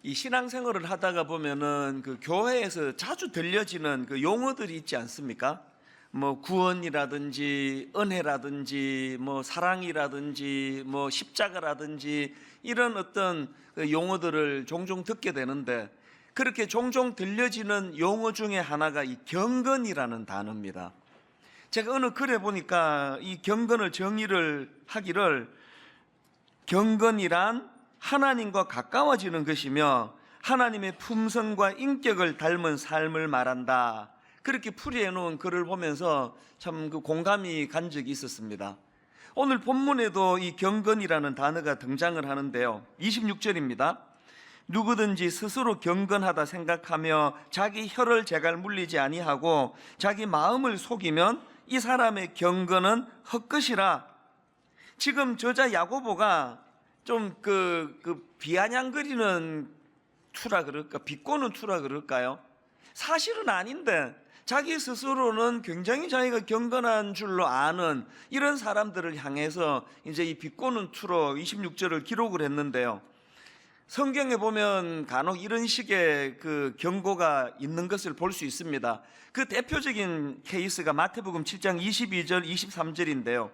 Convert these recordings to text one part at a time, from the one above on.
이 신앙생활을 하다가 보면은 그 교회에서 자주 들려지는 그 용어들이 있지 않습니까? 뭐 구원이라든지 은혜라든지 뭐 사랑이라든지 뭐 십자가라든지 이런 어떤 그 용어들을 종종 듣게 되는데, 그렇게 종종 들려지는 용어 중에 하나가 이 경건이라는 단어입니다. 제가 어느 글에 보니까 이 경건을 정의를 하기를, 경건이란 하나님과 가까워지는 것이며 하나님의 품성과 인격을 닮은 삶을 말한다. 그렇게 풀이해 놓은 글을 보면서 참 그 공감이 간 적이 있었습니다. 오늘 본문에도 이 경건이라는 단어가 등장을 하는데요. 26절입니다. 누구든지 스스로 경건하다 생각하며 자기 혀를 제갈 물리지 아니하고 자기 마음을 속이면 이 사람의 경건은 헛것이라. 지금 저자 야고보가 좀 비아냥거리는 투라 그럴까, 비꼬는 투라 그럴까요? 사실은 아닌데 자기 스스로는 굉장히 자기가 경건한 줄로 아는 이런 사람들을 향해서 이제 이 비꼬는 투로 26절을 기록을 했는데요. 성경에 보면 간혹 이런 식의 그 경고가 있는 것을 볼 수 있습니다. 그 대표적인 케이스가 마태복음 7장 22절 23절인데요.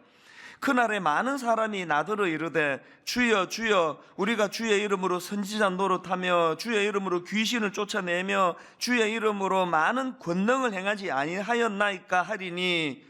그날에 많은 사람이 나더러 이르되 주여 주여 우리가 주의 이름으로 선지자 노릇하며 주의 이름으로 귀신을 쫓아내며 주의 이름으로 많은 권능을 행하지 아니하였나이까 하리니.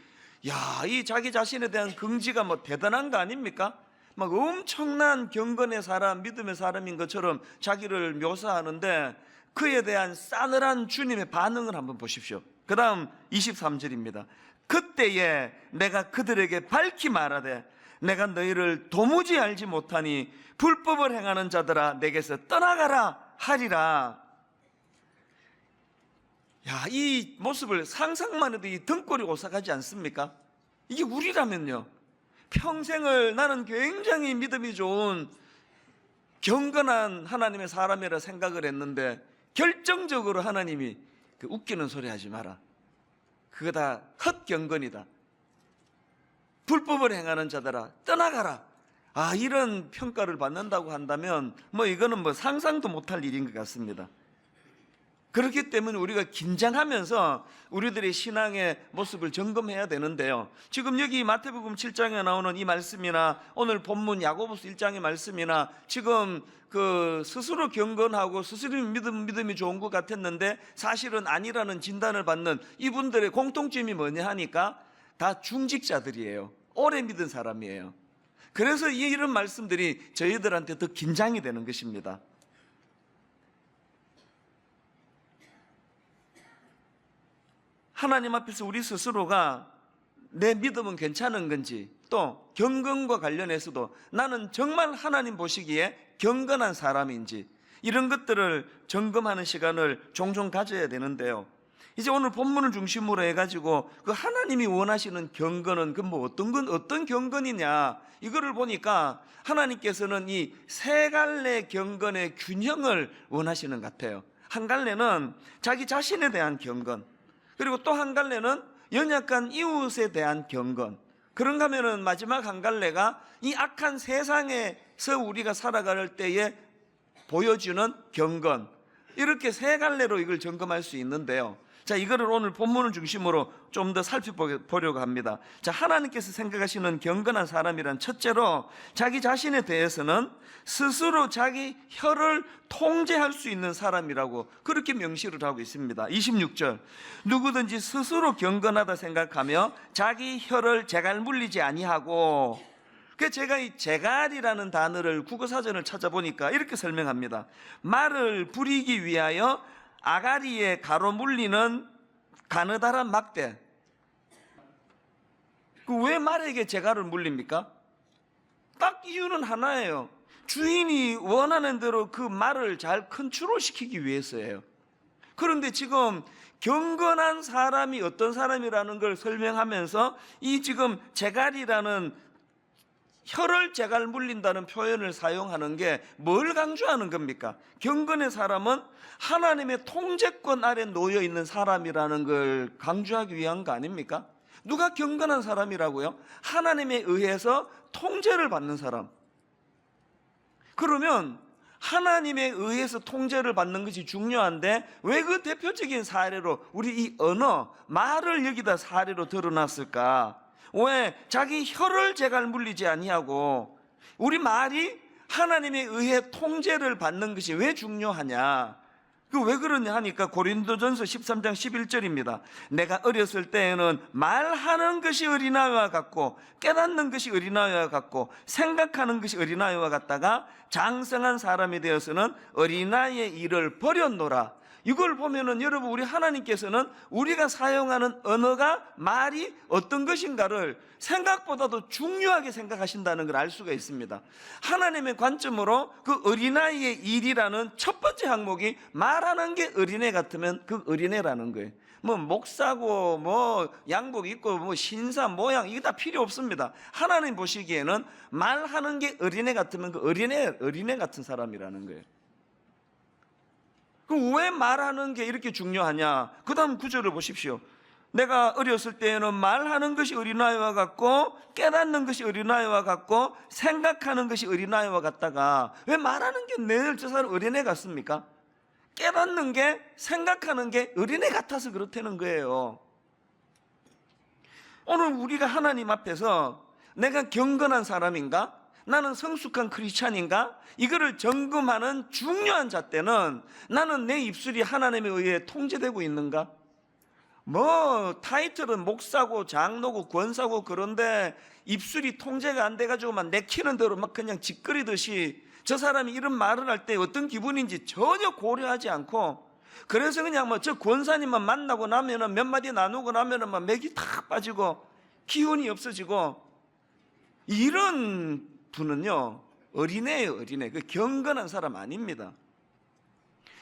야, 이 자기 자신에 대한 긍지가 뭐 대단한 거 아닙니까? 막 엄청난 경건의 사람, 믿음의 사람인 것처럼 자기를 묘사하는데, 그에 대한 싸늘한 주님의 반응을 한번 보십시오. 그 다음 23절입니다. 그때에 내가 그들에게 밝히 말하되 내가 너희를 도무지 알지 못하니 불법을 행하는 자들아 내게서 떠나가라 하리라. 야, 이 모습을 상상만 해도 이 등골이 오싹하지 않습니까? 이게 우리라면요, 평생을 나는 굉장히 믿음이 좋은 경건한 하나님의 사람이라 생각을 했는데 결정적으로 하나님이 그 웃기는 소리 하지 마라, 그거 다 헛경건이다, 불법을 행하는 자들아 떠나가라, 이런 평가를 받는다고 한다면 뭐 이거는 뭐 상상도 못할 일인 것 같습니다. 그렇기 때문에 우리가 긴장하면서 우리들의 신앙의 모습을 점검해야 되는데요. 지금 여기 마태복음 7장에 나오는 이 말씀이나 오늘 본문 야고보서 1장의 말씀이나 지금 그 스스로 경건하고 스스로 믿음이 좋은 것 같았는데 사실은 아니라는 진단을 받는 이분들의 공통점이 뭐냐 하니까 다 중직자들이에요. 오래 믿은 사람이에요. 그래서 이런 말씀들이 저희들한테 더 긴장이 되는 것입니다. 하나님 앞에서 우리 스스로가 내 믿음은 괜찮은 건지, 또 경건과 관련해서도 나는 정말 하나님 보시기에 경건한 사람인지, 이런 것들을 점검하는 시간을 종종 가져야 되는데요. 이제 오늘 본문을 중심으로 해가지고 그 하나님이 원하시는 경건은 그 뭐 어떤 경건이냐, 이거를 보니까 하나님께서는 이 세 갈래 경건의 균형을 원하시는 것 같아요. 한 갈래는 자기 자신에 대한 경건, 그리고 또 한 갈래는 연약한 이웃에 대한 경건, 그런가 하면은 마지막 한 갈래가 이 악한 세상에서 우리가 살아갈 때에 보여주는 경건, 이렇게 세 갈래로 이걸 점검할 수 있는데요. 자, 이거를 오늘 본문을 중심으로 좀 더 살펴보려고 합니다. 자, 하나님께서 생각하시는 경건한 사람이란, 첫째로 자기 자신에 대해서는 스스로 자기 혀를 통제할 수 있는 사람이라고 그렇게 명시를 하고 있습니다. 26절, 누구든지 스스로 경건하다 생각하며 자기 혀를 제갈 물리지 아니하고. 그래서 제가 이 제갈이라는 단어를 국어사전을 찾아보니까 이렇게 설명합니다. 말을 부리기 위하여 아가리에 가로 물리는 가느다란 막대. 왜 말에게 제갈을 물립니까? 딱 이유는 하나예요. 주인이 원하는 대로 그 말을 잘 컨트롤시키기 위해서예요. 그런데 지금 경건한 사람이 어떤 사람이라는 걸 설명하면서 이 지금 제갈이라는, 혀를 제갈 물린다는 표현을 사용하는 게 뭘 강조하는 겁니까? 경건의 사람은 하나님의 통제권 아래 놓여 있는 사람이라는 걸 강조하기 위한 거 아닙니까? 누가 경건한 사람이라고요? 하나님에 의해서 통제를 받는 사람. 그러면 하나님에 의해서 통제를 받는 것이 중요한데 왜 그 대표적인 사례로 우리 이 언어, 말을 여기다 사례로 드러났을까? 왜 자기 혀를 제갈 물리지 아니하고 우리 말이 하나님에 의해 통제를 받는 것이 왜 중요하냐? 그 왜 그러냐 하니까 고린도전서 13장 11절입니다. 내가 어렸을 때에는 말하는 것이 어린아이와 같고 깨닫는 것이 어린아이와 같고 생각하는 것이 어린아이와 같다가 장성한 사람이 되어서는 어린아이의 일을 버렸노라. 이걸 보면은 여러분, 우리 하나님께서는 우리가 사용하는 언어가, 말이 어떤 것인가를 생각보다도 중요하게 생각하신다는 걸 알 수가 있습니다. 하나님의 관점으로 그 어린아이의 일이라는 첫 번째 항목이 말하는 게 어린애 같으면 그 어린애라는 거예요. 뭐 목사고 뭐 양복 입고 뭐 신사 모양 이게 다 필요 없습니다. 하나님 보시기에는 말하는 게 어린애 같으면 그 어린애 같은 사람이라는 거예요. 그럼 왜 말하는 게 이렇게 중요하냐? 그 다음 구절을 보십시오. 내가 어렸을 때에는 말하는 것이 어린아이와 같고 깨닫는 것이 어린아이와 같고 생각하는 것이 어린아이와 같다가 왜 말하는 게 늘 저 사람 어린애 같습니까? 깨닫는 게, 생각하는 게 어린애 같아서 그렇다는 거예요. 오늘 우리가 하나님 앞에서 내가 경건한 사람인가? 나는 성숙한 크리스찬인가? 이거를 점검하는 중요한 잣대는 나는 내 입술이 하나님에 의해 통제되고 있는가? 뭐 타이틀은 목사고 장로고 권사고 그런데 입술이 통제가 안 돼가지고 막 내키는 대로 막 그냥 짓거리듯이 저 사람이 이런 말을 할 때 어떤 기분인지 전혀 고려하지 않고 그래서 그냥 뭐 저 권사님만 만나고 나면은 몇 마디 나누고 나면은 막 맥이 탁 빠지고 기운이 없어지고 이런 분은요 어린애예요. 어린애. 그 경건한 사람 아닙니다.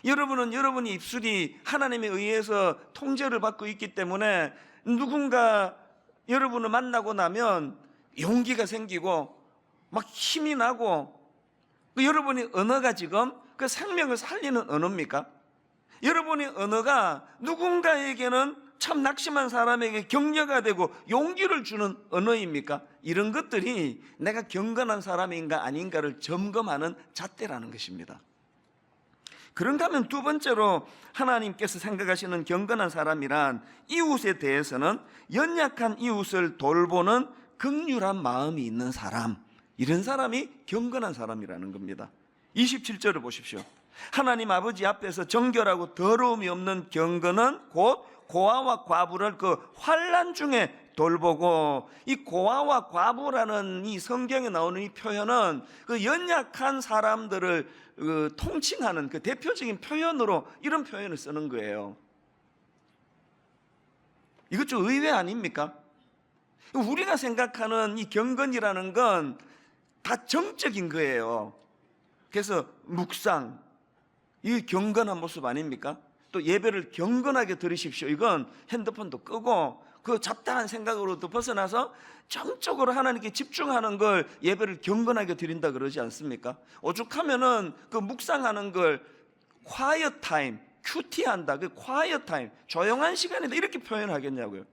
여러분은 여러분의 입술이 하나님에 의해서 통제를 받고 있기 때문에 누군가 여러분을 만나고 나면 용기가 생기고 막 힘이 나고 여러분의 언어가 지금 그 생명을 살리는 언어입니까? 여러분의 언어가 누군가에게는 참 낙심한 사람에게 격려가 되고 용기를 주는 언어입니까? 이런 것들이 내가 경건한 사람인가 아닌가를 점검하는 잣대라는 것입니다. 그런가 하면 두 번째로 하나님께서 생각하시는 경건한 사람이란 이웃에 대해서는 연약한 이웃을 돌보는 긍휼한 마음이 있는 사람, 이런 사람이 경건한 사람이라는 겁니다. 27절을 보십시오. 하나님 아버지 앞에서 정결하고 더러움이 없는 경건은 곧 고아와 과부를 그 환난 중에 돌보고, 이 고아와 과부라는 이 성경에 나오는 이 표현은 그 연약한 사람들을 통칭하는 그 대표적인 표현으로 이런 표현을 쓰는 거예요. 이것 좀 의외 아닙니까? 우리가 생각하는 이 경건이라는 건 다 정적인 거예요. 그래서 묵상, 이 경건한 모습 아닙니까? 또 예배를 경건하게 드리십시오. 이건 핸드폰도 끄고 그 잡다한 생각으로도 벗어나서 정적으로 하나님께 집중하는 걸 예배를 경건하게 드린다 그러지 않습니까? 오죽하면은 그 묵상하는 걸 quiet time, 큐티한다. 그 quiet time, 조용한 시간이다 이렇게 표현하겠냐고요.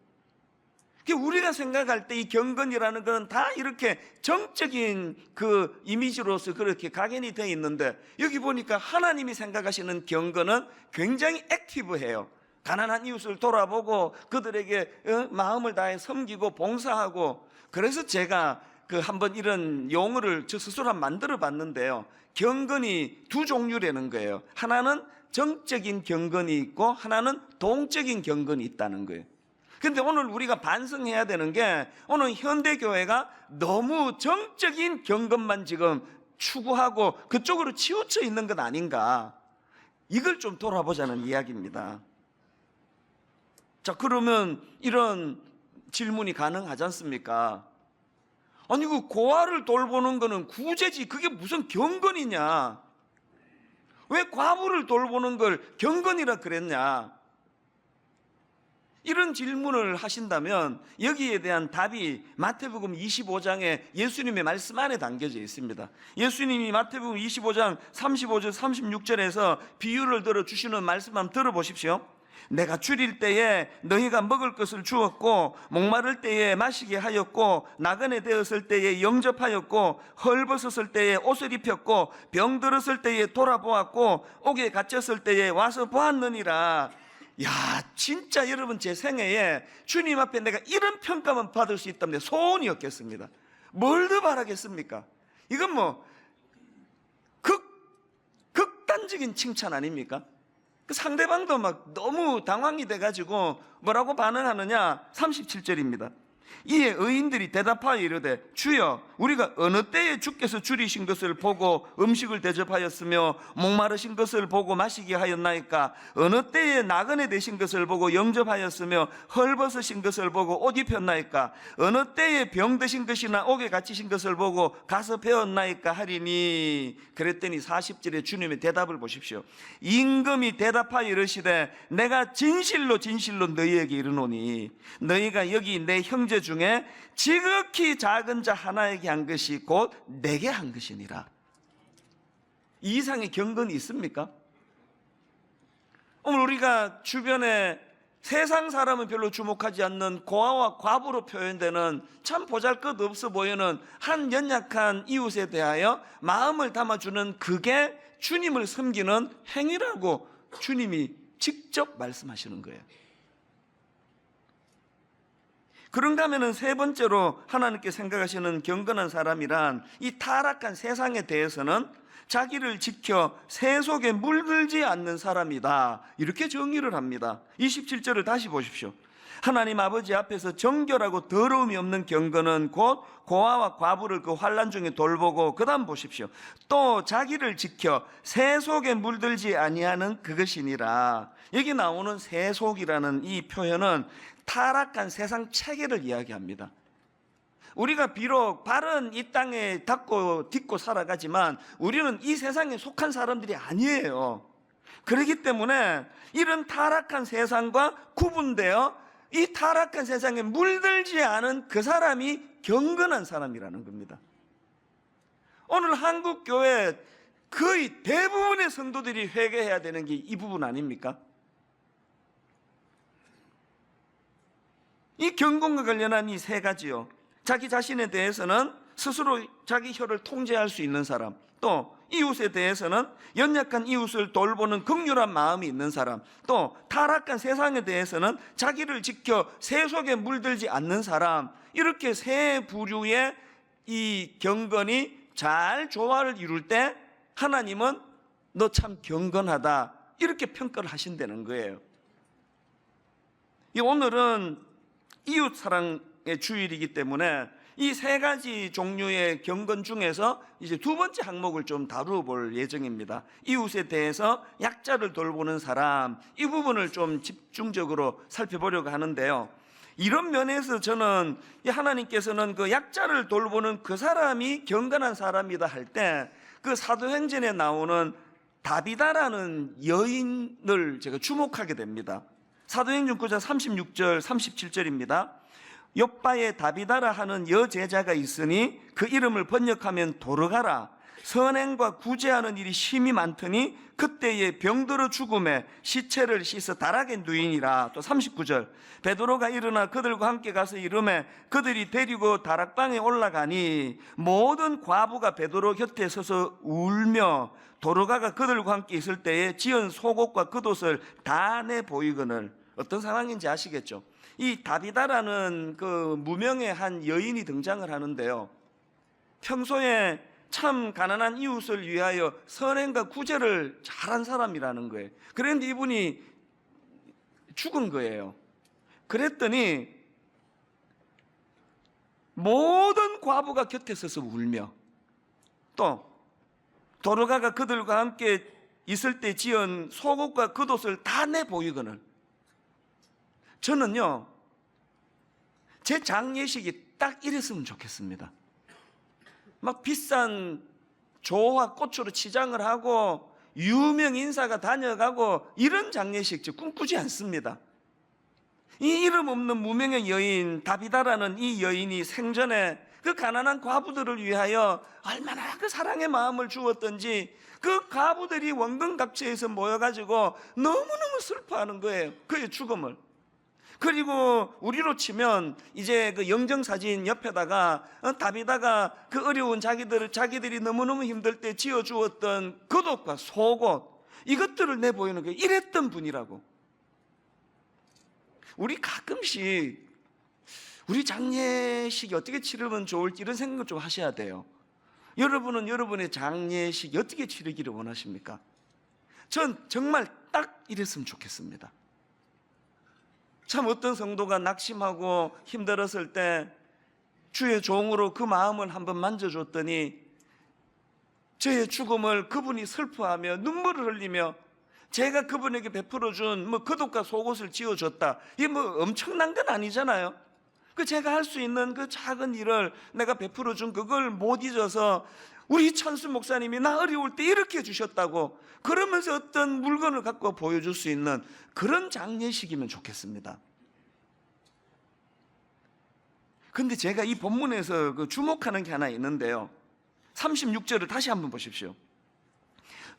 우리가 생각할 때 이 경건이라는 것은 다 이렇게 정적인 그 이미지로서 그렇게 각인이 되어 있는데 여기 보니까 하나님이 생각하시는 경건은 굉장히 액티브해요. 가난한 이웃을 돌아보고 그들에게 마음을 다해 섬기고 봉사하고. 그래서 제가 한번 이런 용어를 저 스스로 만들어 봤는데요. 경건이 두 종류라는 거예요. 하나는 정적인 경건이 있고 하나는 동적인 경건이 있다는 거예요. 근데 오늘 우리가 반성해야 되는 게 오늘 현대교회가 너무 정적인 경건만 지금 추구하고 그쪽으로 치우쳐 있는 것 아닌가, 이걸 좀 돌아보자는 이야기입니다. 자, 그러면 이런 질문이 가능하지 않습니까? 아니 그 고아를 돌보는 거는 구제지 그게 무슨 경건이냐? 왜 과부를 돌보는 걸 경건이라 그랬냐? 이런 질문을 하신다면 여기에 대한 답이 마태복음 25장에 예수님의 말씀 안에 담겨져 있습니다. 예수님이 마태복음 25장 35절 36절에서 비유를 들어주시는 말씀 한번 들어보십시오. 내가 줄일 때에 너희가 먹을 것을 주었고 목마를 때에 마시게 하였고 나그네 되었을 때에 영접하였고 헐벗었을 때에 옷을 입혔고 병들었을 때에 돌아보았고 옥에 갇혔을 때에 와서 보았느니라. 야, 진짜 여러분, 제 생애에 주님 앞에 내가 이런 평가만 받을 수 있다면 소원이었겠습니다. 뭘 더 바라겠습니까? 이건 뭐 극단적인 칭찬 아닙니까? 그 상대방도 막 너무 당황이 돼가지고 뭐라고 반응하느냐? 37절입니다. 이에 의인들이 대답하여 이르되 주여 우리가 어느 때에 주께서 줄이신 것을 보고 음식을 대접하였으며 목마르신 것을 보고 마시게 하였나이까? 어느 때에 나그네 되신 것을 보고 영접하였으며 헐벗으신 것을 보고 옷 입혔나이까? 어느 때에 병드신 것이나 옥에 갇히신 것을 보고 가서 배웠나이까? 하리니. 그랬더니 40절에 주님의 대답을 보십시오. 임금이 대답하여 이르시되 내가 진실로 진실로 너희에게 이르노니 너희가 여기 내 형제 중에 지극히 작은 자 하나에게 한 것이 곧 내게 한 것이니라. 이 이상의 경건이 있습니까? 오늘 우리가 주변에 세상 사람은 별로 주목하지 않는 고아와 과부로 표현되는 참 보잘것없어 보이는 한 연약한 이웃에 대하여 마음을 담아주는 그게 주님을 섬기는 행위라고 주님이 직접 말씀하시는 거예요. 그런가 하면은 세 번째로 하나님께 생각하시는 경건한 사람이란 이 타락한 세상에 대해서는 자기를 지켜 새 속에 물들지 않는 사람이다, 이렇게 정의를 합니다. 27절을 다시 보십시오. 하나님 아버지 앞에서 정결하고 더러움이 없는 경건은 곧 고아와 과부를 그 환난 중에 돌보고, 그 다음 보십시오. 또 자기를 지켜 새 속에 물들지 아니하는 그것이니라. 여기 나오는 새 속이라는 이 표현은 타락한 세상 체계를 이야기합니다. 우리가 비록 발은 이 땅에 딛고 살아가지만 우리는 이 세상에 속한 사람들이 아니에요. 그렇기 때문에 이런 타락한 세상과 구분되어 이 타락한 세상에 물들지 않은 그 사람이 경건한 사람이라는 겁니다. 오늘 한국 교회 거의 대부분의 성도들이 회개해야 되는 게 이 부분 아닙니까? 이 경건과 관련한 이 세 가지요. 자기 자신에 대해서는 스스로 자기 혀를 통제할 수 있는 사람, 또 이웃에 대해서는 연약한 이웃을 돌보는 긍휼한 마음이 있는 사람, 또 타락한 세상에 대해서는 자기를 지켜 새 속에 물들지 않는 사람, 이렇게 세 부류의 이 경건이 잘 조화를 이룰 때 하나님은 너 참 경건하다, 이렇게 평가를 하신다는 거예요. 오늘은 이웃 사랑의 주일이기 때문에 이 세 가지 종류의 경건 중에서 이제 두 번째 항목을 좀 다루어 볼 예정입니다. 이웃에 대해서 약자를 돌보는 사람, 이 부분을 좀 집중적으로 살펴보려고 하는데요. 이런 면에서 저는 하나님께서는 그 약자를 돌보는 그 사람이 경건한 사람이다 할 때 그 사도행전에 나오는 다비다라는 여인을 제가 주목하게 됩니다. 사도행전 9장 36절 37절입니다. 욥바에 다비다라 하는 여제자가 있으니 그 이름을 번역하면 도르가라. 선행과 구제하는 일이 심히 많더니 그때에 병들어 죽음에 시체를 씻어 다락에 누이니라. 또 39절 베드로가 일어나 그들과 함께 가서 이르매 그들이 데리고 다락방에 올라가니 모든 과부가 베드로 곁에 서서 울며 도르가가 그들과 함께 있을 때에 지은 속옷과 겉옷을 다 내 보이거늘. 어떤 상황인지 아시겠죠? 이 다비다라는 그 무명의 한 여인이 등장을 하는데요, 평소에 참 가난한 이웃을 위하여 선행과 구제를 잘한 사람이라는 거예요. 그런데 이분이 죽은 거예요. 그랬더니 모든 과부가 곁에 서서 울며, 또 도르가가 그들과 함께 있을 때 지은 속옷과 겉옷을 다 내 보이거늘. 저는요, 제 장례식이 딱 이랬으면 좋겠습니다. 막 비싼 조와 꽃으로 치장을 하고 유명 인사가 다녀가고 이런 장례식 저 꿈꾸지 않습니다. 이 이름 없는 무명의 여인 다비다라는 이 여인이 생전에 그 가난한 과부들을 위하여 얼마나 그 사랑의 마음을 주었던지 그 과부들이 원근각지에서 모여가지고 너무너무 슬퍼하는 거예요. 그의 죽음을. 그리고 우리로 치면 이제 그 영정사진 옆에다가 다비다가 그 어려운 자기들이 너무너무 힘들 때 지어주었던 겉옷과 속옷, 이것들을 내보이는 거예요. 이랬던 분이라고. 우리 가끔씩 우리 장례식이 어떻게 치르면 좋을지 이런 생각을 좀 하셔야 돼요. 여러분은 여러분의 장례식이 어떻게 치르기를 원하십니까? 전 정말 딱 이랬으면 좋겠습니다. 참 어떤 성도가 낙심하고 힘들었을 때 주의 종으로 그 마음을 한번 만져줬더니 저의 죽음을 그분이 슬퍼하며 눈물을 흘리며 제가 그분에게 베풀어준 겉옷과 속옷을 지어줬다. 이게 엄청난 건 아니잖아요. 그 제가 할 수 있는 그 작은 일을 내가 베풀어준 그걸 못 잊어서 우리 천수 목사님이 나 어려울 때 이렇게 해주셨다고 그러면서 어떤 물건을 갖고 보여줄 수 있는 그런 장례식이면 좋겠습니다. 근데 제가 이 본문에서 그 주목하는 게 하나 있는데요. 36절을 다시 한번 보십시오.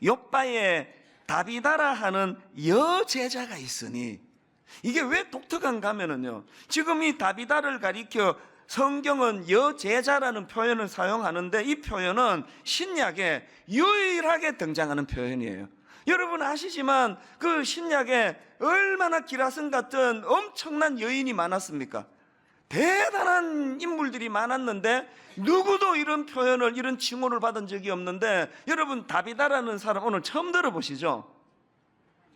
욥바에 다비다라 하는 여제자가 있으니, 이게 왜 독특한가 하면요, 지금 이 다비다를 가리켜 성경은 여제자라는 표현을 사용하는데 이 표현은 신약에 유일하게 등장하는 표현이에요. 여러분 아시지만 그 신약에 얼마나 기라성 같은 엄청난 여인이 많았습니까? 대단한 인물들이 많았는데 누구도 이런 표현을, 이런 칭호를 받은 적이 없는데, 여러분 다비다라는 사람 오늘 처음 들어보시죠?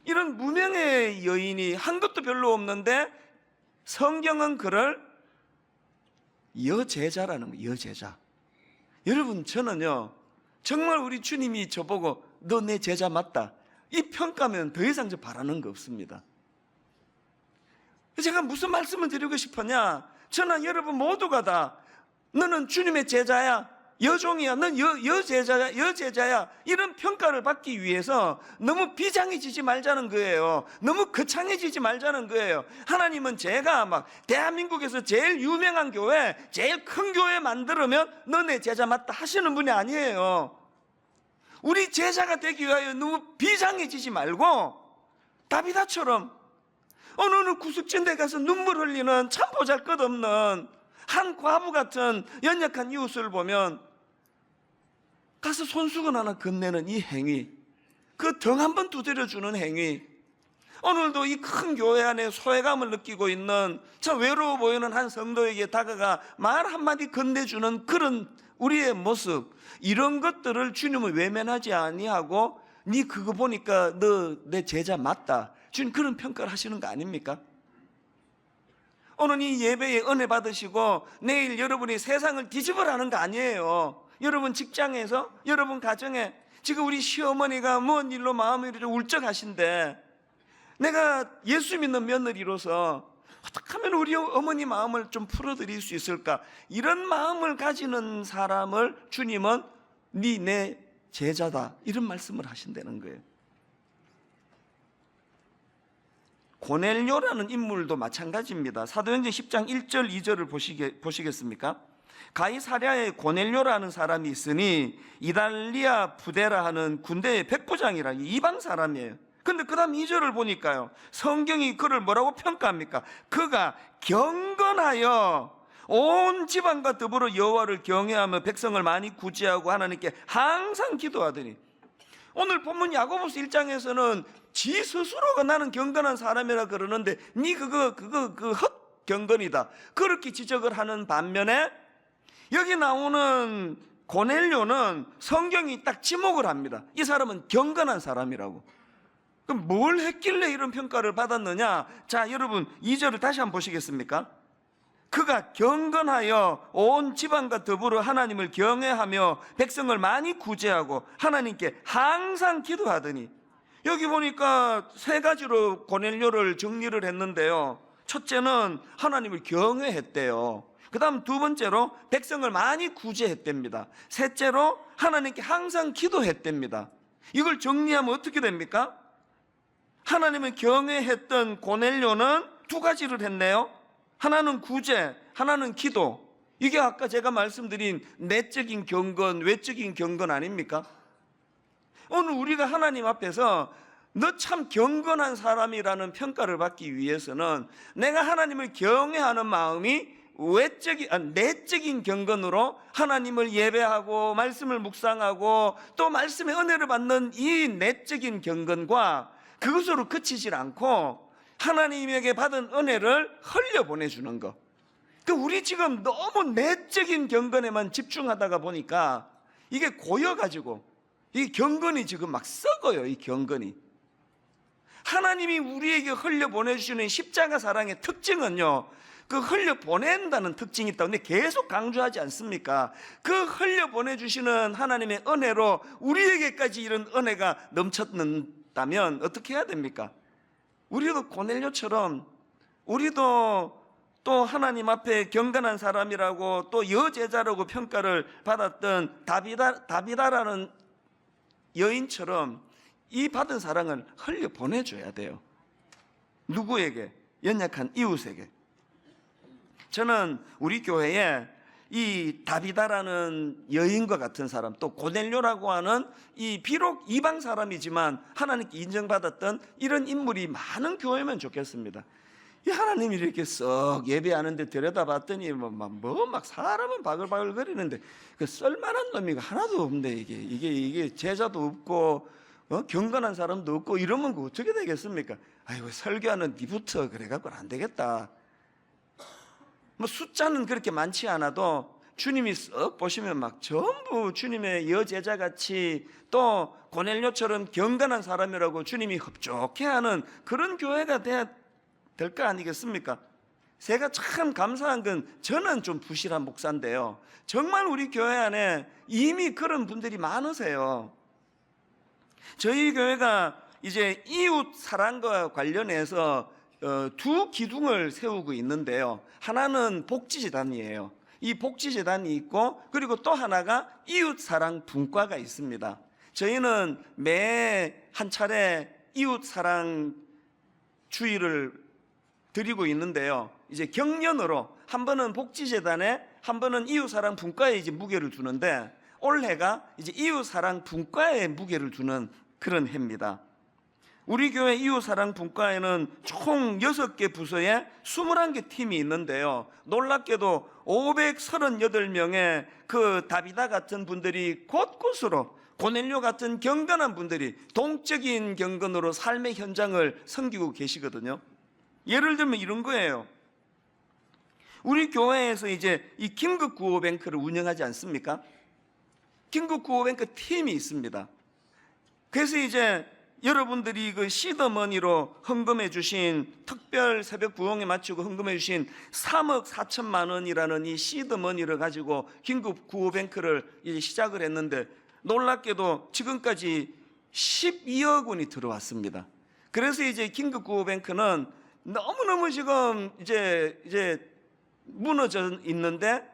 이런 무명의 여인이 한 것도 별로 없는데 성경은 그를 여제자라는 거예요. 여제자. 여러분 저는요 정말 우리 주님이 저보고 너 내 제자 맞다 이 평가면 더 이상 저 바라는 거 없습니다. 제가 무슨 말씀을 드리고 싶으냐, 저는 여러분 모두가 다 너는 주님의 제자야, 여종이야, 넌 여제자야 이런 평가를 받기 위해서 너무 비장해지지 말자는 거예요. 너무 거창해지지 말자는 거예요. 하나님은 제가 막 대한민국에서 제일 유명한 교회, 제일 큰 교회 만들면 너 내 제자 맞다 하시는 분이 아니에요. 우리 제자가 되기 위하여 너무 비장해지지 말고 다비다처럼 어느 구석진 데 가서 눈물 흘리는 참 보잘것없는 한 과부 같은 연약한 이웃을 보면 가서 손수건 하나 건네는 이 행위, 그 등 한번 두드려주는 행위, 오늘도 이 큰 교회 안에 소외감을 느끼고 있는 참 외로워 보이는 한 성도에게 다가가 말 한마디 건네주는 그런 우리의 모습, 이런 것들을 주님은 외면하지 아니하고 네 그거 보니까 너 내 제자 맞다, 주님 그런 평가를 하시는 거 아닙니까? 오늘 이 예배에 은혜 받으시고 내일 여러분이 세상을 뒤집으라는 거 아니에요. 여러분 직장에서, 여러분 가정에 지금 우리 시어머니가 뭔 일로 마음이 이렇게 울적하신데 내가 예수 믿는 며느리로서 어떻게 하면 우리 어머니 마음을 좀 풀어드릴 수 있을까, 이런 마음을 가지는 사람을 주님은 네 내 제자다 이런 말씀을 하신다는 거예요. 고넬료라는 인물도 마찬가지입니다. 사도행전 10장 1절 2절을 보시겠습니까? 가이사랴에 고넬료라는 사람이 있으니 이달리아 부대라 하는 군대의 백부장이라, 이방 사람이에요. 근데 그 다음 2절을 보니까요, 성경이 그를 뭐라고 평가합니까? 그가 경건하여 온 집안과 더불어 여호와를 경외하며 백성을 많이 구제하고 하나님께 항상 기도하더니, 오늘 본문 야고보서 1장에서는 지 스스로가 나는 경건한 사람이라 그러는데 니 그거 헛경건이다 그렇게 지적을 하는 반면에 여기 나오는 고넬료는 성경이 딱 지목을 합니다. 이 사람은 경건한 사람이라고. 그럼 뭘 했길래 이런 평가를 받았느냐? 자, 여러분 2절을 다시 한번 보시겠습니까? 그가 경건하여 온 집안과 더불어 하나님을 경외하며 백성을 많이 구제하고 하나님께 항상 기도하더니, 여기 보니까 세 가지로 고넬료를 정리를 했는데요. 첫째는 하나님을 경외했대요. 그 다음 두 번째로 백성을 많이 구제했답니다. 셋째로 하나님께 항상 기도했답니다. 이걸 정리하면 어떻게 됩니까? 하나님을 경외했던 고넬료는 두 가지를 했네요. 하나는 구제, 하나는 기도. 이게 아까 제가 말씀드린 내적인 경건, 외적인 경건 아닙니까? 오늘 우리가 하나님 앞에서 너 참 경건한 사람이라는 평가를 받기 위해서는 내가 하나님을 경외하는 마음이 내적인 경건으로 하나님을 예배하고 말씀을 묵상하고 또 말씀의 은혜를 받는 이 내적인 경건과 그것으로 그치질 않고 하나님에게 받은 은혜를 흘려보내주는 것. 우리 지금 너무 내적인 경건에만 집중하다가 보니까 이게 고여가지고 이 경건이 지금 막 썩어요. 이 경건이. 하나님이 우리에게 흘려보내주시는 십자가 사랑의 특징은요, 그 흘려보낸다는 특징이 있다고 근데 계속 강조하지 않습니까? 그 흘려보내주시는 하나님의 은혜로 우리에게까지 이런 은혜가 넘쳤다면 어떻게 해야 됩니까? 우리도 고넬료처럼 우리도 또 하나님 앞에 경건한 사람이라고 또 여제자라고 평가를 받았던 다비다라는 여인처럼 이 받은 사랑을 흘려 보내줘야 돼요. 누구에게? 연약한 이웃에게. 저는 우리 교회에 이 다비다라는 여인과 같은 사람, 또 고넬료라고 하는 이 비록 이방 사람이지만 하나님께 인정받았던 이런 인물이 많은 교회면 좋겠습니다. 이 하나님이 이렇게 썩 예배하는데 들여다봤더니 막 사람은 바글바글 거리는데 그 썰만한 놈이 하나도 없는데 이게 제자도 없고 경건한 사람도 없고 이러면 어떻게 되겠습니까? 아이고 설교하는 니부터 그래갖고는 안 되겠다. 숫자는 그렇게 많지 않아도 주님이 썩 보시면 막 전부 주님의 여제자같이 또 고넬료처럼 경건한 사람이라고 주님이 흡족해하는 그런 교회가 돼야 될 거 아니겠습니까? 제가 참 감사한 건 저는 좀 부실한 목사인데요, 정말 우리 교회 안에 이미 그런 분들이 많으세요. 저희 교회가 이제 이웃 사랑과 관련해서 두 기둥을 세우고 있는데요, 하나는 복지재단이에요. 이 복지재단이 있고 그리고 또 하나가 이웃사랑 분과가 있습니다. 저희는 매 한 차례 이웃사랑 주일을 드리고 있는데요, 이제 경년으로 한 번은 복지재단에 한 번은 이웃사랑 분과에 이제 무게를 두는데 올해가 이제 이웃사랑 분과에 무게를 두는 그런 해입니다. 우리 교회 이웃사랑 분과에는 총 6개 부서에 21개 팀이 있는데요, 놀랍게도 538명의 그 다비다 같은 분들이 곳곳으로 고넬료 같은 경건한 분들이 동적인 경건으로 삶의 현장을 섬기고 계시거든요. 예를 들면 이런 거예요. 우리 교회에서 이제 이 긴급구호뱅크를 운영하지 않습니까? 긴급구호뱅크 팀이 있습니다. 그래서 이제 여러분들이 그 시드머니로 헌금해 주신, 특별 새벽 부흥에 맞추고 헌금해 주신 3억 4천만 원이라는 이 시드머니를 가지고 긴급구호뱅크를 이제 시작을 했는데 놀랍게도 지금까지 12억 원이 들어왔습니다. 그래서 이제 긴급구호뱅크는 너무너무 지금 이제 무너져 있는데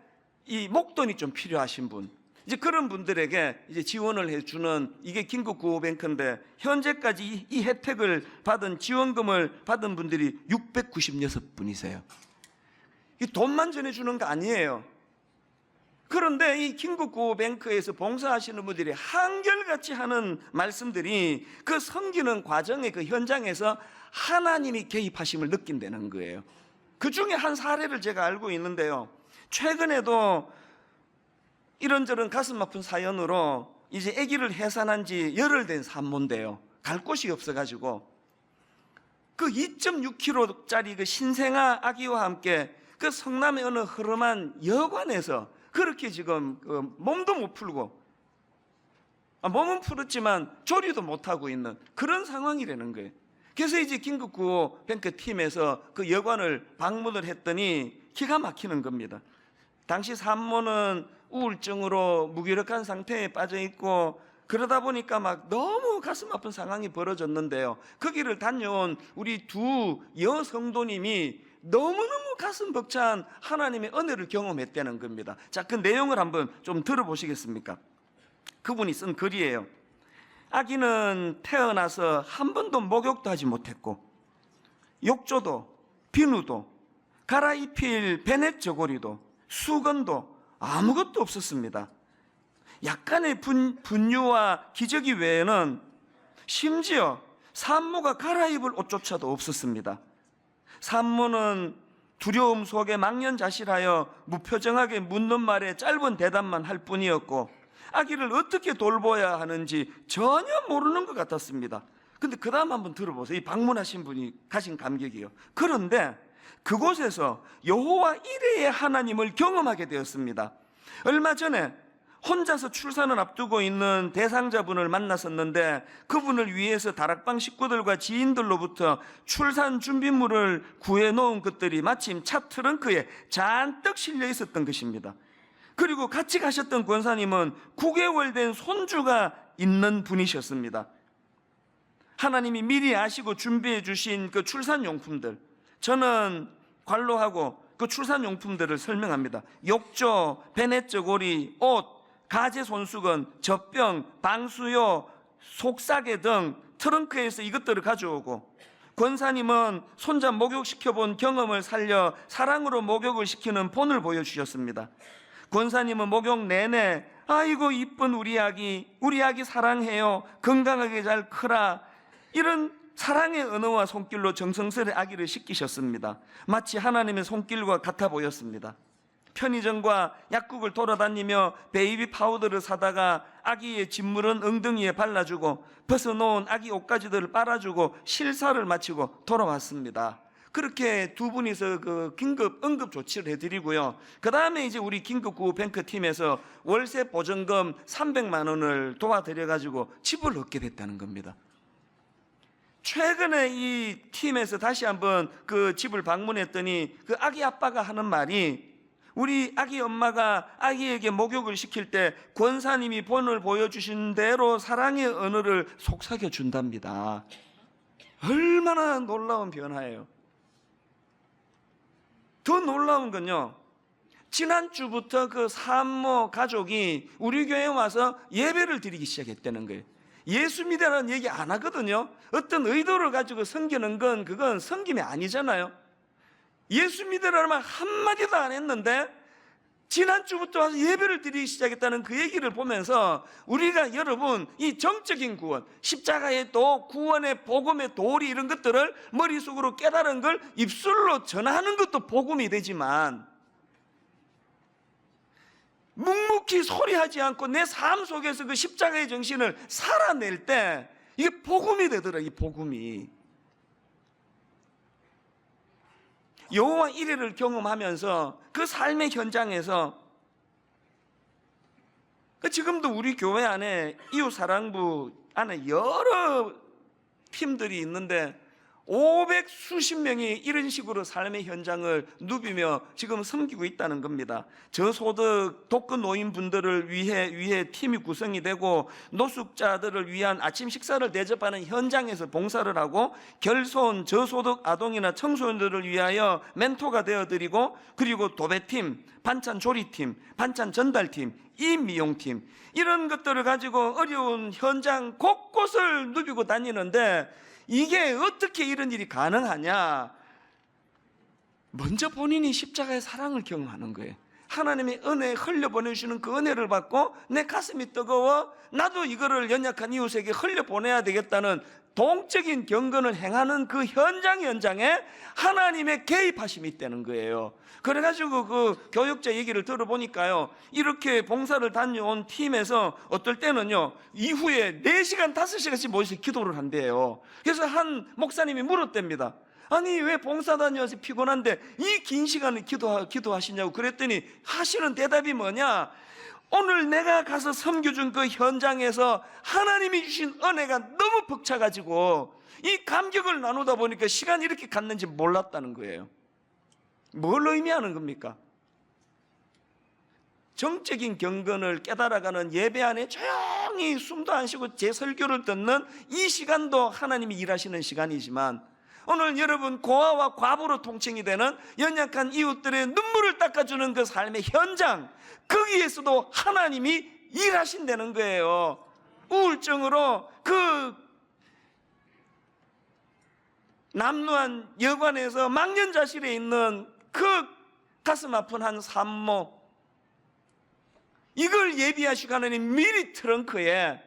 이 목돈이 좀 필요하신 분, 이제 그런 분들에게 이제 지원을 해주는 이게 긴급구호뱅크인데 현재까지 이 혜택을 받은 지원금을 받은 분들이 696분이세요. 이 돈만 전해주는 거 아니에요. 그런데 이 긴급구호뱅크에서 봉사하시는 분들이 한결같이 하는 말씀들이 그 섬기는 과정의 그 현장에서 하나님이 개입하심을 느낀다는 거예요. 그 중에 한 사례를 제가 알고 있는데요, 최근에도 이런저런 가슴 아픈 사연으로 이제 아기를 해산한 지 열흘 된 산모인데요, 갈 곳이 없어가지고 그 2.6kg짜리 그 신생아 아기와 함께 그 성남의 어느 허름한 여관에서 그렇게 지금 몸도 못 풀고 몸은 풀었지만 조리도 못하고 있는 그런 상황이라는 거예요. 그래서 이제 긴급구호뱅크 팀에서 그 여관을 방문을 했더니 기가 막히는 겁니다. 당시 산모는 우울증으로 무기력한 상태에 빠져 있고 그러다 보니까 막 너무 가슴 아픈 상황이 벌어졌는데요, 거기를 다녀온 우리 두 여성도님이 너무너무 가슴 벅찬 하나님의 은혜를 경험했다는 겁니다. 자, 그 내용을 한번 좀 들어보시겠습니까? 그분이 쓴 글이에요. 아기는 태어나서 한 번도 목욕도 하지 못했고 욕조도 비누도 갈아입힐 베넷 저고리도 수건도 아무것도 없었습니다. 약간의 분유와 기저귀 외에는 심지어 산모가 갈아입을 옷조차도 없었습니다. 산모는 두려움 속에 망연자실하여 무표정하게 묻는 말에 짧은 대답만 할 뿐이었고 아기를 어떻게 돌봐야 하는지 전혀 모르는 것 같았습니다. 근데 그 다음 한번 들어보세요. 이 방문하신 분이 가진 감격이요. 그런데 그곳에서 여호와 이레의 하나님을 경험하게 되었습니다. 얼마 전에 혼자서 출산을 앞두고 있는 대상자분을 만났었는데 그분을 위해서 다락방 식구들과 지인들로부터 출산 준비물을 구해놓은 것들이 마침 차 트렁크에 잔뜩 실려 있었던 것입니다. 그리고 같이 가셨던 권사님은 9개월 된 손주가 있는 분이셨습니다. 하나님이 미리 아시고 준비해 주신 그 출산용품들, 저는 관로하고 그 출산용품들을 설명합니다. 욕조, 베네쩌고리, 옷, 가재 손수건, 젖병, 방수요, 속사계 등 트렁크에서 이것들을 가져오고 권사님은 손자 목욕시켜본 경험을 살려 사랑으로 목욕을 시키는 본을 보여주셨습니다. 권사님은 목욕 내내 아이고 이쁜 우리 아기 사랑해요, 건강하게 잘 크라, 이런 사랑의 언어와 손길로 정성스레 아기를 씻기셨습니다. 마치 하나님의 손길과 같아 보였습니다. 편의점과 약국을 돌아다니며 베이비 파우더를 사다가 아기의 진물은 엉덩이에 발라주고 벗어놓은 아기 옷가지들을 빨아주고 실사를 마치고 돌아왔습니다. 그렇게 두 분이서 그 긴급 응급 조치를 해드리고요. 그 다음에 이제 우리 긴급구호 뱅크팀에서 월세 보전금 300만 원을 도와드려가지고 집을 얻게 됐다는 겁니다. 최근에 이 팀에서 다시 한번 그 집을 방문했더니 그 아기 아빠가 하는 말이, 우리 아기 엄마가 아기에게 목욕을 시킬 때 권사님이 본을 보여주신 대로 사랑의 언어를 속삭여 준답니다. 얼마나 놀라운 변화예요. 더 놀라운 건요, 지난주부터 그 산모 가족이 우리 교회에 와서 예배를 드리기 시작했다는 거예요. 예수 믿으라는 얘기 안 하거든요. 어떤 의도를 가지고 섬기는 건 그건 섬김이 아니잖아요. 예수 믿으라는 말 한마디도 안 했는데 지난주부터 와서 예배를 드리기 시작했다는 그 얘기를 보면서 우리가 여러분 이 정적인 구원, 십자가의 도, 구원의 복음의 도리, 이런 것들을 머릿속으로 깨달은 걸 입술로 전하는 것도 복음이 되지만 묵묵히 소리하지 않고 내 삶 속에서 그 십자가의 정신을 살아낼 때 이게 복음이 되더라. 이 복음이 여호와 이레를 경험하면서 그 삶의 현장에서 지금도 우리 교회 안에 이웃사랑부 안에 여러 팀들이 있는데 500 수십 명이 이런 식으로 삶의 현장을 누비며 지금 섬기고 있다는 겁니다. 저소득 독거 노인분들을 위해 팀이 구성이 되고 노숙자들을 위한 아침 식사를 대접하는 현장에서 봉사를 하고 결손 저소득 아동이나 청소년들을 위하여 멘토가 되어드리고, 그리고 도배팀, 반찬 조리팀, 반찬 전달팀, 임미용팀, 이런 것들을 가지고 어려운 현장 곳곳을 누비고 다니는데 이게 어떻게 이런 일이 가능하냐? 먼저 본인이 십자가의 사랑을 경험하는 거예요. 하나님의 은혜에 흘려보내주시는 그 은혜를 받고 내 가슴이 뜨거워 나도 이거를 연약한 이웃에게 흘려보내야 되겠다는 동적인 경건을 행하는 그 현장에 하나님의 개입하심이 있다는 거예요. 그래가지고 그 교육자 얘기를 들어보니까요, 이렇게 봉사를 다녀온 팀에서 어떨 때는요 이후에 4시간 5시간씩 모여서 기도를 한대요. 그래서 한 목사님이 물었답니다. 아니 왜 봉사 다녀와서 피곤한데 이 긴 시간을 기도하시냐고. 그랬더니 하시는 대답이 뭐냐, 오늘 내가 가서 섬겨준 그 현장에서 하나님이 주신 은혜가 너무 벅차가지고 이 감격을 나누다 보니까 시간이 이렇게 갔는지 몰랐다는 거예요. 뭘 의미하는 겁니까? 정적인 경건을 깨달아가는 예배 안에 조용히 숨도 안 쉬고 제 설교를 듣는 이 시간도 하나님이 일하시는 시간이지만, 오늘 여러분 고아와 과부로 통칭이 되는 연약한 이웃들의 눈물을 닦아주는 그 삶의 현장, 거기에서도 하나님이 일하신다는 거예요. 우울증으로 그 남루한 여관에서 망연자실에 있는 그 가슴 아픈 한 산모, 이걸 예비하시고 하나님 미리 트렁크에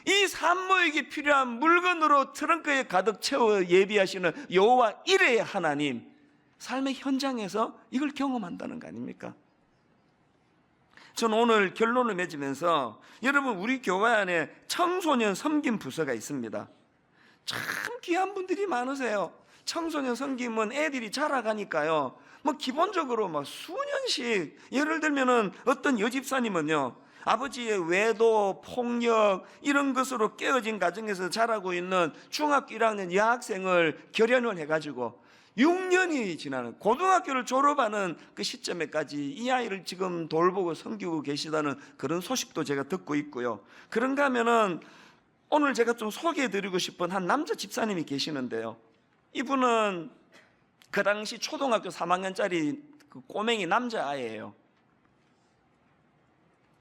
이 산모에게 필요한 물건으로 트렁크에 가득 채워 예비하시는 여호와 이레의 하나님, 삶의 현장에서 이걸 경험한다는 거 아닙니까? 저는 오늘 결론을 맺으면서, 여러분, 우리 교회 안에 청소년 섬김 부서가 있습니다. 참 귀한 분들이 많으세요. 청소년 섬김은 애들이 자라가니까요, 뭐 기본적으로 막 수년씩, 예를 들면은 어떤 여집사님은요, 아버지의 외도, 폭력 이런 것으로 깨어진 가정에서 자라고 있는 중학교 1학년 여학생을 결연을 해가지고 6년이 지나는 고등학교를 졸업하는 그 시점에까지 이 아이를 지금 돌보고 섬기고 계시다는 그런 소식도 제가 듣고 있고요. 그런가 하면은 오늘 제가 좀 소개해드리고 싶은 한 남자 집사님이 계시는데요, 이분은 그 당시 초등학교 3학년짜리 그 꼬맹이 남자아이예요.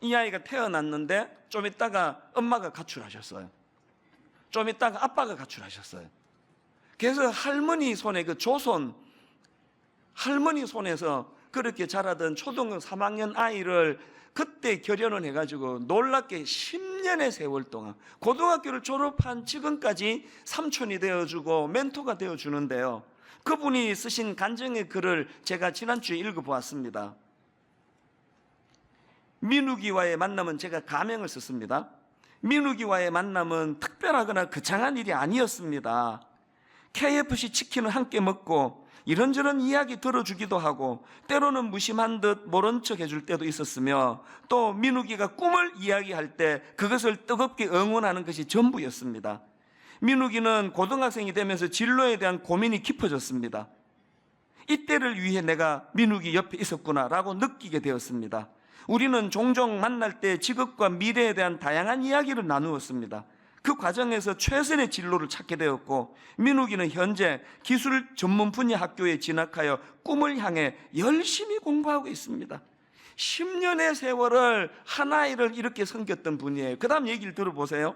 이 아이가 태어났는데 좀 있다가 엄마가 가출하셨어요. 좀 있다가 아빠가 가출하셨어요. 그래서 할머니 손에, 그 조손 할머니 손에서 그렇게 자라던 초등학교 3학년 아이를 그때 결연을 해가지고 놀랍게 10년의 세월 동안 고등학교를 졸업한 지금까지 삼촌이 되어주고 멘토가 되어주는데요, 그분이 쓰신 간증의 글을 제가 지난주에 읽어보았습니다. 민욱이와의 만남은, 제가 가명을 썼습니다. 민욱이와의 만남은 특별하거나 거창한 일이 아니었습니다. KFC 치킨을 함께 먹고 이런저런 이야기 들어주기도 하고 때로는 무심한 듯 모른 척 해줄 때도 있었으며, 또 민욱이가 꿈을 이야기할 때 그것을 뜨겁게 응원하는 것이 전부였습니다. 민욱이는 고등학생이 되면서 진로에 대한 고민이 깊어졌습니다. 이때를 위해 내가 민욱이 옆에 있었구나라고 느끼게 되었습니다. 우리는 종종 만날 때 직업과 미래에 대한 다양한 이야기를 나누었습니다. 그 과정에서 최선의 진로를 찾게 되었고, 민욱이는 현재 기술 전문 분야 학교에 진학하여 꿈을 향해 열심히 공부하고 있습니다. 10년의 세월을 한 아이를 이렇게 섬겼던 분이에요. 그 다음 얘기를 들어보세요.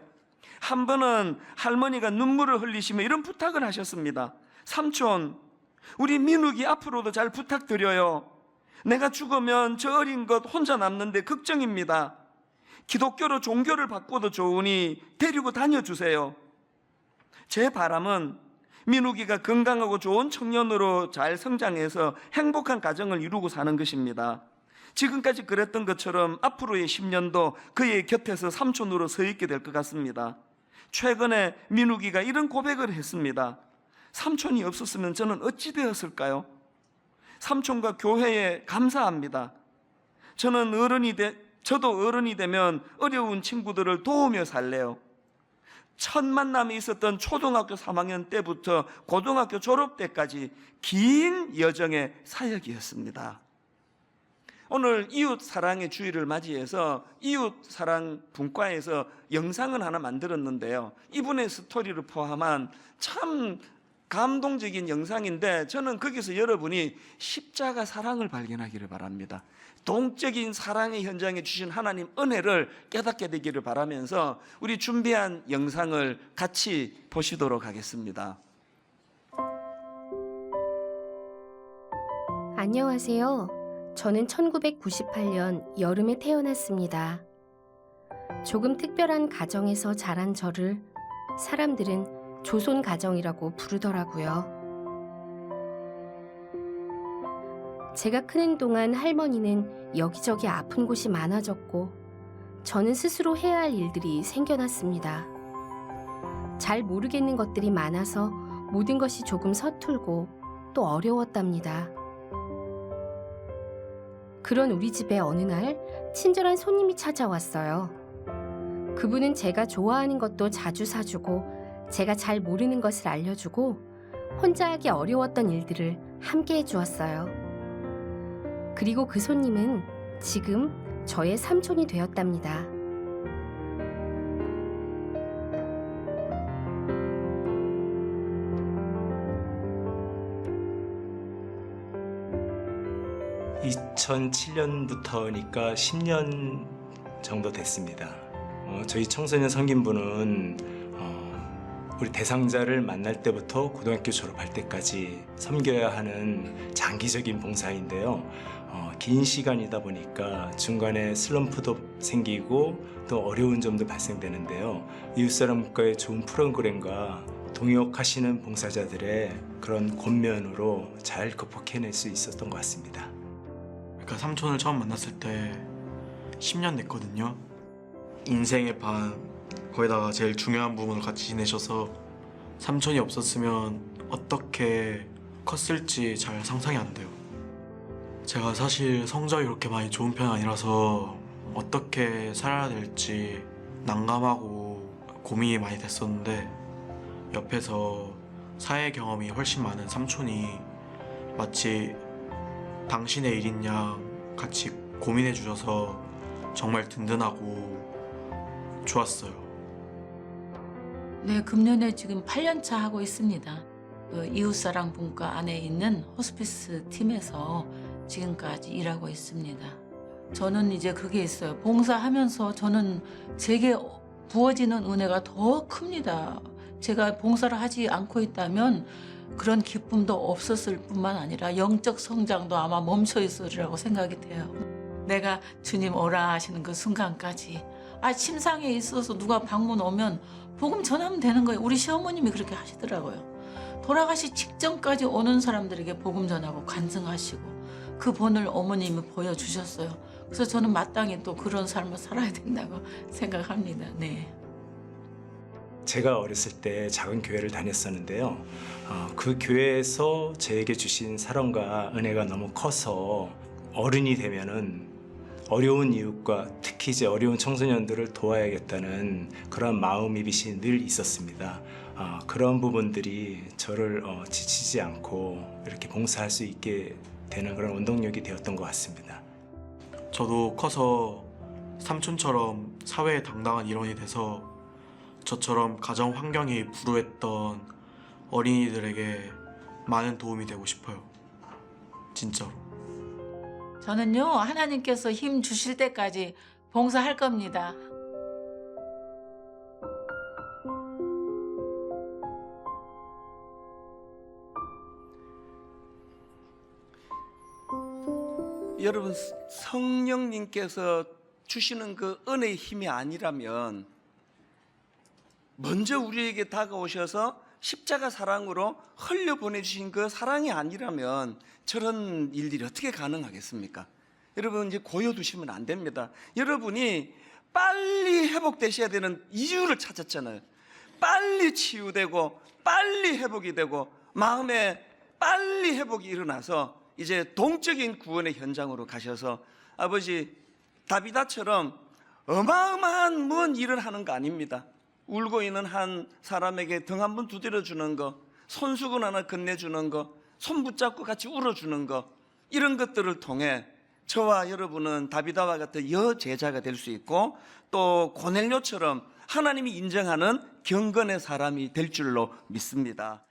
한 번은 할머니가 눈물을 흘리시며 이런 부탁을 하셨습니다. 삼촌, 우리 민욱이 앞으로도 잘 부탁드려요. 내가 죽으면 저 어린 것 혼자 남는데 걱정입니다. 기독교로 종교를 바꿔도 좋으니 데리고 다녀주세요. 제 바람은 민욱이가 건강하고 좋은 청년으로 잘 성장해서 행복한 가정을 이루고 사는 것입니다. 지금까지 그랬던 것처럼 앞으로의 10년도 그의 곁에서 삼촌으로 서 있게 될 것 같습니다. 최근에 민욱이가 이런 고백을 했습니다. 삼촌이 없었으면 저는 어찌 되었을까요? 삼촌과 교회에 감사합니다. 저도 어른이 되면 어려운 친구들을 도우며 살래요. 첫 만남이 있었던 초등학교 3학년 때부터 고등학교 졸업 때까지 긴 여정의 사역이었습니다. 오늘 이웃 사랑의 주일을 맞이해서 이웃 사랑 분과에서 영상을 하나 만들었는데요, 이분의 스토리를 포함한 참 감동적인 영상인데, 저는 거기서 여러분이 십자가 사랑을 발견하기를 바랍니다. 동적인 사랑의 현장에 주신 하나님 은혜를 깨닫게 되기를 바라면서 우리 준비한 영상을 같이 보시도록 하겠습니다. 안녕하세요. 저는 1998년 여름에 태어났습니다. 조금 특별한 가정에서 자란 저를 사람들은 조손 가정이라고 부르더라고요. 제가 크는 동안 할머니는 여기저기 아픈 곳이 많아졌고, 저는 스스로 해야 할 일들이 생겨났습니다. 잘 모르겠는 것들이 많아서 모든 것이 조금 서툴고 또 어려웠답니다. 그런 우리 집에 어느 날 친절한 손님이 찾아왔어요. 그분은 제가 좋아하는 것도 자주 사주고, 제가 잘 모르는 것을 알려주고, 혼자 하기 어려웠던 일들을 함께 해주었어요. 그리고 그 손님은 지금 저의 삼촌이 되었답니다. (2007년부터니까) 10년 정도 됐습니다. 저희 청소년 섬김부는 우리 대상자를 만날 때부터 고등학교 졸업할 때까지 섬겨야 하는 장기적인 봉사인데요. 긴 시간이다 보니까 중간에 슬럼프도 생기고 또 어려운 점도 발생되는데요. 이웃사랑 국가의 좋은 프로그램과 동역하시는 봉사자들의 그런 권면으로 잘 극복해낼 수 있었던 것 같습니다. 그러니까 삼촌을 처음 만났을 때 10년 됐거든요. 인생의 반, 거기다가 제일 중요한 부분을 같이 지내셔서 삼촌이 없었으면 어떻게 컸을지 잘 상상이 안 돼요. 제가 사실 성적이 그렇게 많이 좋은 편이 아니라서 어떻게 살아야 될지 난감하고 고민이 많이 됐었는데 옆에서 사회 경험이 훨씬 많은 삼촌이 마치 당신의 일인 양 같이 고민해 주셔서 정말 든든하고 좋았어요. 네, 금년에 지금 8년차 하고 있습니다. 그 이웃사랑 분과 안에 있는 호스피스 팀에서 지금까지 일하고 있습니다. 저는 이제 그게 있어요. 봉사하면서 저는 제게 부어지는 은혜가 더 큽니다. 제가 봉사를 하지 않고 있다면 그런 기쁨도 없었을 뿐만 아니라 영적 성장도 아마 멈춰 있으리라고 생각이 돼요. 내가 주님 오라 하시는 그 순간까지 침상에 있어서 누가 방문 오면 복음 전하면 되는 거예요. 우리 시어머님이 그렇게 하시더라고요. 돌아가시 직전까지 오는 사람들에게 복음 전하고 간증하시고 그 본을 어머님이 보여주셨어요. 그래서 저는 마땅히 또 그런 삶을 살아야 된다고 생각합니다. 네. 제가 어렸을 때 작은 교회를 다녔었는데요. 그 교회에서 저에게 주신 사랑과 은혜가 너무 커서 어른이 되면은 어려운 이웃과 특히 이제 어려운 청소년들을 도와야겠다는 그런 마음입이 늘 있었습니다. 그런 부분들이 저를 지치지 않고 이렇게 봉사할 수 있게 되는 그런 원동력이 되었던 것 같습니다. 저도 커서 삼촌처럼 사회에 당당한 일원이 돼서 저처럼 가정 환경이 불우했던 어린이들에게 많은 도움이 되고 싶어요. 진짜로. 저는요, 하나님께서 힘 주실 때까지 봉사할 겁니다. 여러분, 성령님께서 주시는 그 은혜의 힘이 아니라면 먼저 우리에게 다가오셔서 십자가 사랑으로 흘려보내주신 그 사랑이 아니라면 저런 일들이 어떻게 가능하겠습니까? 여러분, 이제 고여두시면 안 됩니다. 여러분이 빨리 회복되셔야 되는 이유를 찾았잖아요. 빨리 치유되고 빨리 회복이 되고 마음에 빨리 회복이 일어나서 이제 동적인 구원의 현장으로 가셔서 아버지 다비다처럼 어마어마한 먼 일을 하는 거 아닙니다. 울고 있는 한 사람에게 등 한 번 두드려 주는 거, 손수건 하나 건네주는 거, 손 붙잡고 같이 울어주는 거, 이런 것들을 통해 저와 여러분은 다비다와 같은 여제자가 될 수 있고 또 고넬료처럼 하나님이 인정하는 경건의 사람이 될 줄로 믿습니다.